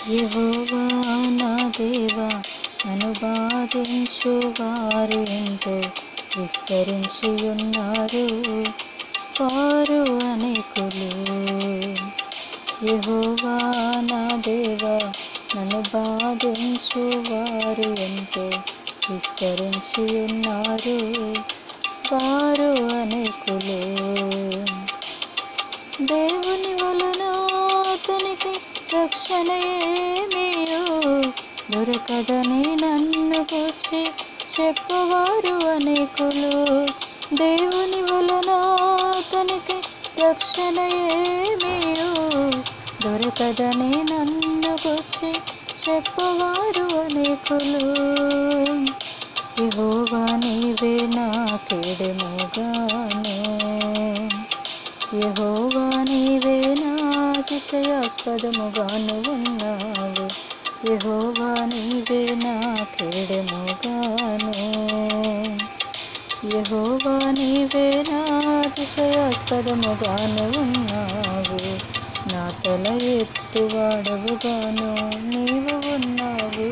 యెహోవా నా దేవా, నన్ను బాధించు వారు ఎంతో విస్తరించి ఉన్నారు, వారు అనేకులు. యెహోవా నా దేవా, నన్ను బాధించు వారు ఎంతో విస్తరించి ఉన్నారు, వారు అనేకులు. దేవుని వలన అతనికి రక్షణ ఏమీయో దొరకదని నన్ను గూర్చి చెప్పవారు అనేకులు. దేవుని వలన అతనికి రక్షణ ఏమీయో దొరకదని నన్ను గూర్చి చెప్పవారు అనేకులు. యెహోవా నీవే నా కేడెముగాను, యెహోవా నీవే నా అతిశయాస్పదముగాను ఉన్నావు, యెహోవా నీవే నా కేడెముగాను, యెహోవా నీవే నా అతిశయాస్పదముగాను ఉన్నావు. నా తల ఎత్తువాడవుగాను నీవు ఉన్నావు,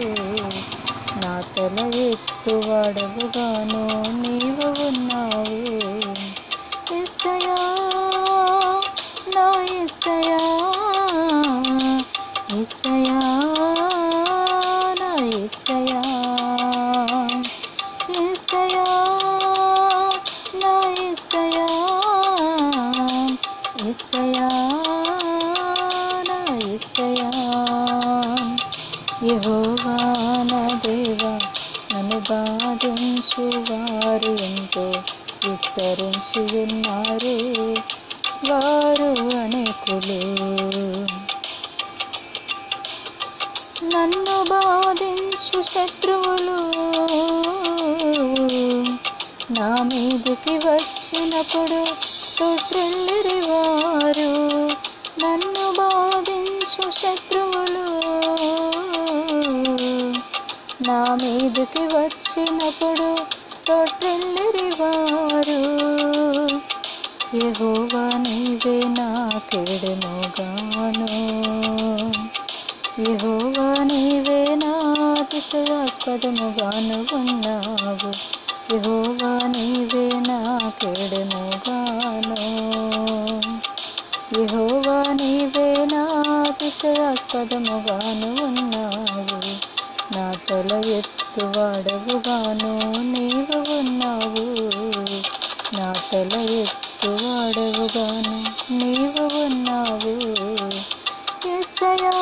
నా తల ఎత్తువాడవుగాను నీవు ఉన్నావు. యేసయ్యా నా యేసయ్యా, యేసయ్యా నా యేసయ్యా, యేసయ్యా నా యేసయ్యా, యేసయ్యా నా యేసయ్యా. యెహోవా నా దేవా, నన్ను బాధించు వారు ఎంతో విస్తరించి ఉన్నారు, వారు అనేకులు. నన్ను బాధించు శత్రువులు నా మీదికి వచ్చినప్పుడు తొట్టిల్లిరి వారు, నన్ను బాధించు శత్రువులు నా మీదికి వచ్చినప్పుడు తొట్టిల్లిరి వారు. యెహోవా నీవే నా కేడెముగాను, యెహోవా నీవే నా అతిశయాస్పదముగాను ఉన్నావు, యెహోవా నీవే నా కేడెముగాను, యెహోవా నీవే నా అతిశయాస్పదముగాను ఉన్నావు. నా తల ఎత్తువాడవుగాను నీవు ఉన్నావు, నా తల ఎత్తువాడవుగాను నీవు ఉన్నావు. యేసయ్యా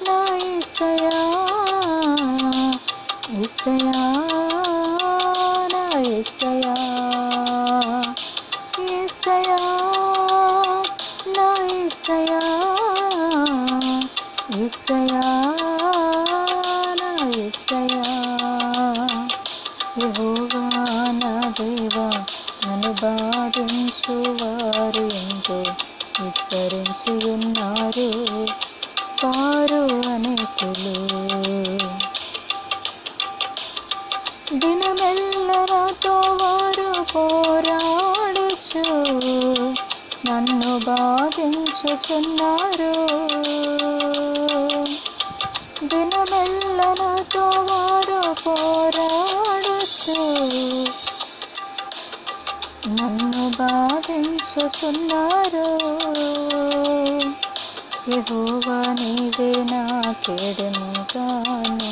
నా యేసయ్యా, యేసయ్యా నా యేసయ్యా, యేసయ్యా నా యేసయ్యా, యేసయ్యా నా యేసయ్యా. యెహోవా నా దేవా, నన్ను బాధించు వారు ఎంతో విస్తరించి ఉన్నారు, వారు అనేకులు. దినమెల్ల నాతో వారు పోరాడుచు నన్ను బాధించుచున్నారు, దినమెల్ల నాతో వారు పోరాడుచు నన్ను బాధించుచున్నారు. యెహోవా నీవే నా కేడెముగాను,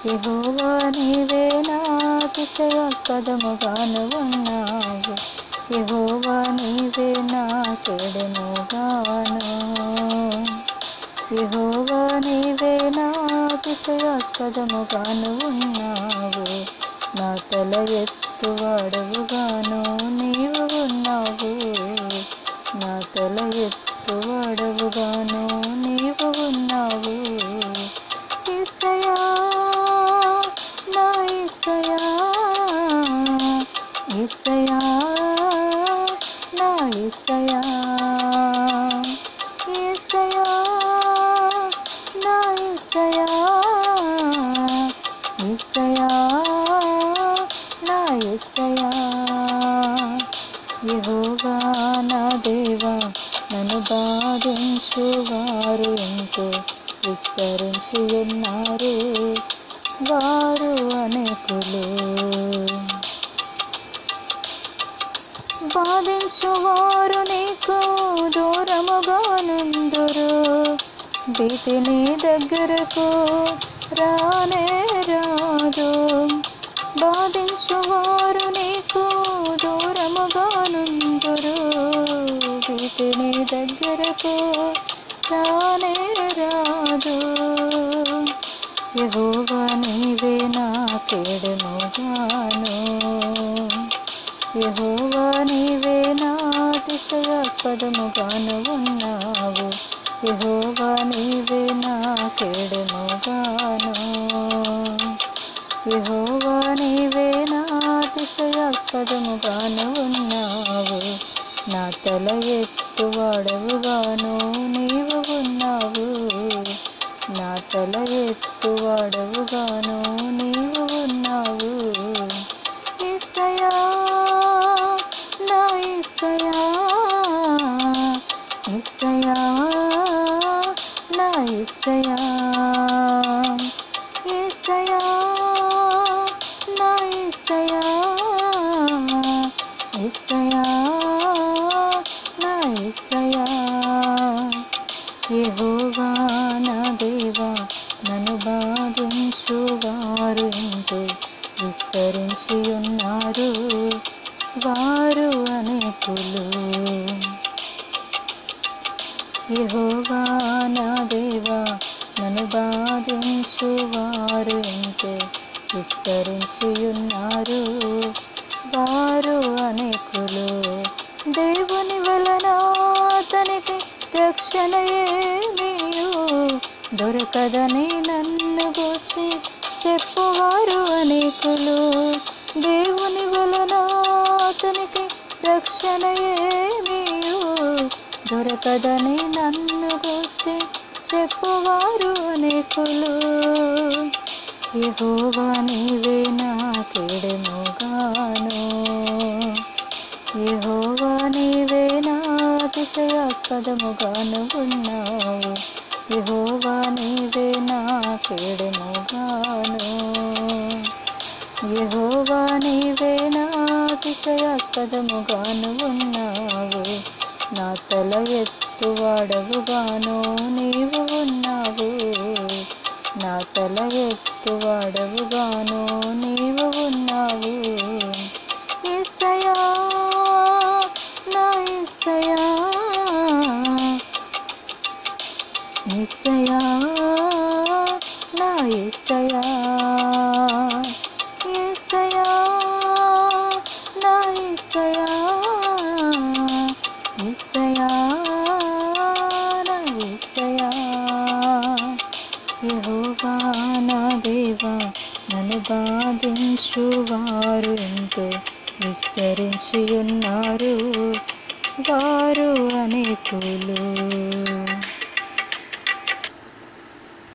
యెహోవా నీవే నా అతిశయాస్పదముగాను ఉన్నావు, యెహోవా నీవే నా కేడెముగాను, యెహోవా నీవే నా అతిశయాస్పదముగాను ఉన్నావు. నా తల ఎత్తువాడవుగాను నీవు ఉన్నావు, నా తల ఎత్తువాడవుగాను నీవు ఉన్నావు. యేసయ్యా నా యేసయ్యా, యేసయ్యా నా యేసయ్యా, యేసయ్యా నా యేసయ్యా, యేసయ్యా నా యేసయ్యా. యెహోవా నా దేవా, నన్ను బాధించువారు ఎంతో విస్తరించి ఉన్నారు, వారు అనేకులు. బాధించువారు నీకు దూరముగా నుందురు, భీతి నీ దగ్గరకు రానే రాదు. బాధించువారు నీకు దూరముగా నుందురు, భీతి నీ దగ్గరకు రానే రాదు. యెహోవా నీవే నా కేడెముగాను, యెహోవా నీవే నా అతిశయాస్పదముగాను ఉన్నావు, యెహోవా నీవే నా కేడెముగాను, యెహోవా నీవే నా అతిశయాస్పదముగాను ఉన్నావు. నా తల ఎత్తువాడవుగాను నీవు ఉన్నావు, నా తల ఎత్తువాడవుగాను నీవు ఉన్నావు. యేసయ్యా నా యేసయ్యా, యేసయ్యా నా యేసయ్యా, యేసయ్యా నా యేసయ్యా, యేసయ్యా నా యేసయ్యా. యెహోవా నా దేవా నన్ను బాధించువారు ఎంతో విస్తరించి ఉన్నారు, వారు అనేకులు. యెహోవా నా దేవా నన్ను బాధించువారు ఎంతో విస్తరించి ఉన్నారు, వారు అనేకులు. దేవుని వలన అతనికి రక్షణ ఏమీయు దొరకదని నన్ను గూర్చి చెప్పువారు అనేకులు. దేవుని వలన అతనికి రక్షణ ఏమీయు దొరకదని నన్ను గూర్చి చెప్పువారు అనేకులు. యెహోవా నీవే నా కేడెముగాను, యెహోవా నీవే నా అతిశయాస్పదముగాను ఉన్నావు, యెహోవా నీవే నా కేడెముగాను, యెహోవా నీవే నా అతిశయాస్పదముగాను ఉన్నావు. నా తల ఎత్తువాడవుగాను నీవు ఉన్నావు, నా తల ఎత్తువాడవుగాను నీవు ఉన్నావు. యేసయ్యా నా యేసయ్యా, యేసయ్యా నా యేసయ్యా, యేసయ్యా నా యేసయ్యా, యేసయ్యా నా యేసయ్యా. యెహోవా నా దేవా నన్ను బాధించువారు ఎంతో విస్తరించి ఉన్నారు, వారు అనేకులు.